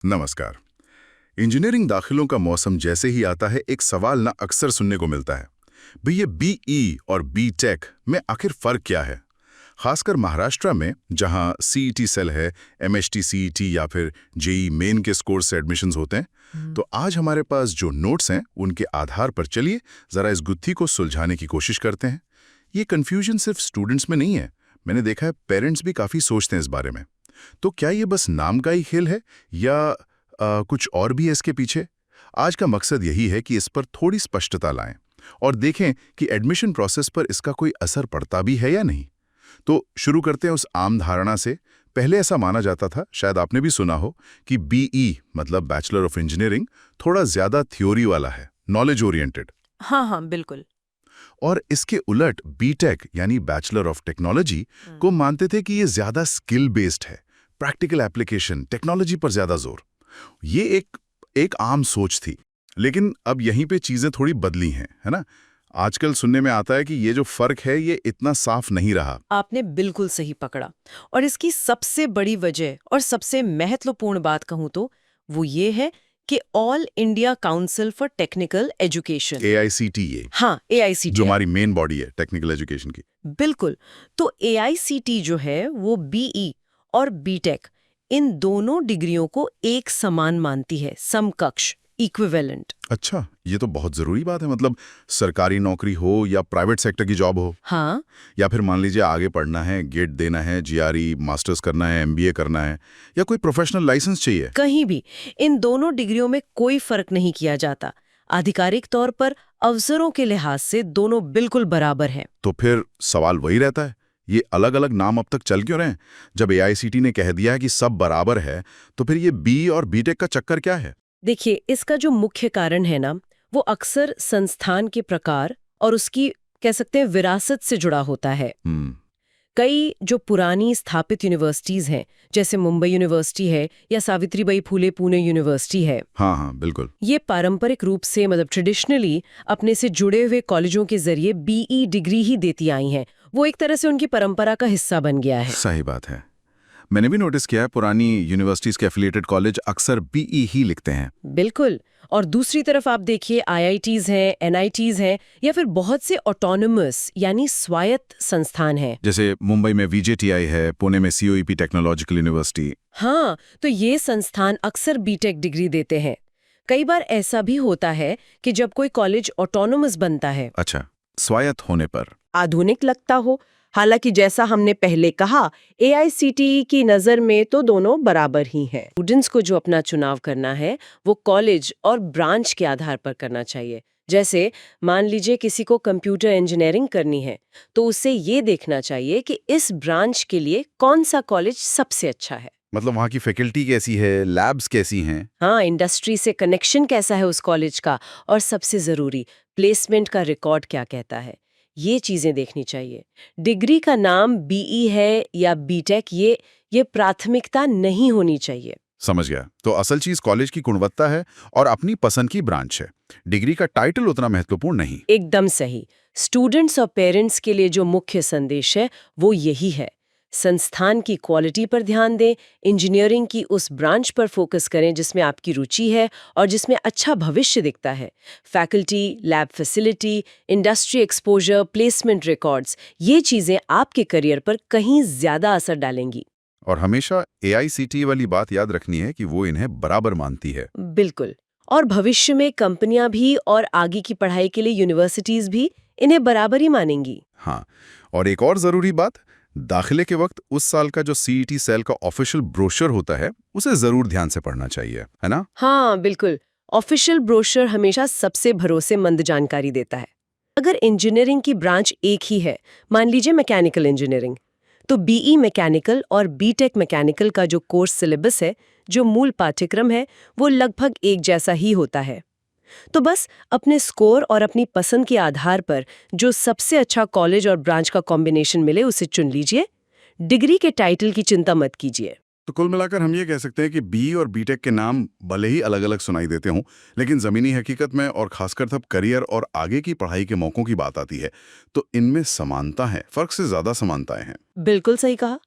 नमस्कार। इंजीनियरिंग दाखिलों का मौसम जैसे ही आता है एक सवाल ना अक्सर सुनने को मिलता है। भाई ये बीई और बी टेक में आखिर फर्क क्या है? खासकर महाराष्ट्र में जहां सीईटी सेल है, एमएचटी सीईटी या फिर जेई मेन के स्कोर से एडमिशन्स होते हैं। तो आज हमारे पास जो नोट्स हैं उनके आधार पर चलिए जरा इस गुत्थी को सुलझाने की कोशिश करते हैं। ये कन्फ्यूजन सिर्फ स्टूडेंट्स में नहीं है, मैंने देखा है पेरेंट्स भी काफ़ी सोचते हैं इस बारे में। तो क्या ये बस नाम का ही खेल है या कुछ और भी है इसके पीछे? आज का मकसद यही है कि इस पर थोड़ी स्पष्टता लाएं और देखें कि एडमिशन प्रोसेस पर इसका कोई असर पड़ता भी है या नहीं। तो शुरू करते हैं उस आम धारणा से। पहले ऐसा माना जाता था, शायद आपने भी सुना हो, कि बीई मतलब बैचलर ऑफ इंजीनियरिंग थोड़ा ज्यादा थ्योरी वाला है, नॉलेज ओरिएंटेड। हाँ हाँ बिल्कुल। और इसके उलट बीटेक यानी बैचलर ऑफ टेक्नोलॉजी को मानते थे कि ये ज्यादा स्किल बेस्ड है, प्रैक्टिकल एप्लीकेशन, टेक्नोलॉजी पर ज्यादा जोर। ये एक आम सोच थी, लेकिन अब यहीं पे चीजें थोड़ी बदली हैं, है ना? आजकल सुनने में आता है कि ये जो फर्क है ये इतना साफ नहीं रहा। आपने बिल्कुल सही पकड़ा। और इसकी सबसे बड़ी वजह और सबसे महत्वपूर्ण बात कहूँ तो वो ये है कि all India council for technical education, AICTE, हाँ जो एआईसीटी, हमारी मेन बॉडी है टेक्निकल एजुकेशन की। बिल्कुल। तो एआईसीटी जो है वो बीई और बीटेक इन दोनों डिग्रियों को एक समान मानती है, समकक्ष, इक्विवेलेंट। अच्छा, ये तो बहुत जरूरी बात है। मतलब सरकारी नौकरी हो या प्राइवेट सेक्टर की जॉब हो, हाँ, या फिर मान लीजिए आगे पढ़ना है, गेट देना है, जीआरई मास्टर्स करना है, एमबीए करना है, या कोई प्रोफेशनल लाइसेंस चाहिए। कहीं भी इन दोनों डिग्रियों में कोई फर्क नहीं किया जाता। आधिकारिक तौर पर अवसरों के लिहाज से दोनों बिल्कुल बराबर हैं। तो फिर सवाल वही रहता है, ये अलग अलग नाम अब तक चल क्यों रहे हैं? जब एआईसीटी ने कह दिया है कि सब बराबर है, तो फिर ये बी और बीटेक का चक्कर क्या है? देखिए, इसका जो मुख्य कारण है ना, वो अक्सर संस्थान के प्रकार और उसकी कह सकते हैं विरासत से जुड़ा होता है। कई जो पुरानी स्थापित यूनिवर्सिटीज हैं, जैसे मुंबई यूनिवर्सिटी है या सावित्रीबाई फूले पुणे यूनिवर्सिटी है, हाँ हाँ बिल्कुल। ये पारंपरिक रूप से मतलब ट्रेडिशनली अपने से जुड़े हुए कॉलेजों के जरिए बीई डिग्री ही देती आई हैं। वो एक तरह से उनकी परंपरा का हिस्सा बन गया है। सही बात है। मैंने भी नोटिस किया है पुरानी यूनिवर्सिटीज के एफिलिएटेड कॉलेज अक्सर बीई ही लिखते हैं। बिल्कुल। और दूसरी तरफ आप देखिए आईआईटीज हैं, एनआईटीज हैं या फिर बहुत से ऑटोनोमस यानी स्वायत्त संस्थान हैं। जैसे मुंबई में वीजेटीआई है, पुणे में सीओईपी टेक्नोलॉजिकल यूनिवर्सिटी। हाँ, तो ये संस्थान अक्सर बीटेक डिग्री देते हैं। कई बार ऐसा भी होता है कि जब कोई कॉलेज ऑटोनोमस बनता है, अच्छा, स्वायत्त होने पर आधुनिक लगता हो। हालांकि जैसा हमने पहले कहा, एआईसीटीई की नज़र में तो दोनों बराबर ही हैं। स्टूडेंट्स को जो अपना चुनाव करना है वो कॉलेज और ब्रांच के आधार पर करना चाहिए। जैसे मान लीजिए किसी को कंप्यूटर इंजीनियरिंग करनी है, तो उसे ये देखना चाहिए कि इस ब्रांच के लिए कौन सा कॉलेज सबसे अच्छा है। मतलब वहाँ की फैकल्टी कैसी है, लैब्स कैसी हैं? हाँ, इंडस्ट्री से कनेक्शन कैसा है उस कॉलेज का, और सबसे ज़रूरी प्लेसमेंट का रिकॉर्ड क्या कहता है। ये चीज़ें देखनी चाहिए। डिग्री का नाम बीई है या बीटेक, ये प्राथमिकता नहीं होनी चाहिए। समझ गया। तो असल चीज कॉलेज की गुणवत्ता है और अपनी पसंद की ब्रांच है। डिग्री का टाइटल उतना महत्वपूर्ण नहीं। एकदम सही। स्टूडेंट्स और पेरेंट्स के लिए जो मुख्य संदेश है वो यही है, संस्थान की क्वालिटी पर ध्यान दें, इंजीनियरिंग की उस ब्रांच पर फोकस करें जिसमें आपकी रुचि है और जिसमें अच्छा भविष्य दिखता है। Faculty, lab facility, industry exposure, placement records, ये चीज़ें आपके करियर पर कहीं ज़्यादा असर डालेंगी। और हमेशा एआईसीटीई वाली बात याद रखनी है कि वो इन्हें बराबर मानती है। बिल्कुल। और भविष्य में कंपनियां भी और आगे की पढ़ाई के लिए यूनिवर्सिटीज भी इन्हें बराबर ही मानेंगी। हाँ, और एक और जरूरी बात, दाखिले के वक्त उस साल का जो सीईटी सेल का ऑफिशियल ब्रोशर होता है उसे जरूर ध्यान से पढ़ना चाहिए, है ना? हाँ बिल्कुल। ऑफिशियल ब्रोशर हमेशा सबसे भरोसेमंद जानकारी देता है। अगर इंजीनियरिंग की ब्रांच एक ही है, मान लीजिए मैकेनिकल इंजीनियरिंग, तो बीई मैकेनिकल और बीटेक मैकेनिकल का जो कोर्स सिलेबस है, जो मूल पाठ्यक्रम है, वो लगभग एक जैसा ही होता है। तो बस अपने स्कोर और अपनी पसंद के आधार पर जो सबसे अच्छा कॉलेज और ब्रांच का कॉम्बिनेशन मिले उसे चुन लीजिए। डिग्री के टाइटल की चिंता मत कीजिए। तो कुल मिलाकर हम ये कह सकते हैं कि बी और बीटेक के नाम भले ही अलग-अलग सुनाई देते हों, लेकिन ज़मीनी हकीकत में और खासकर तब करियर और आगे की पढ़ाई के मौकों की बात आती है, तो इनमें समानता है, फ़र्क से ज़्यादा समानताएं हैं। बिल्कुल सही कहा।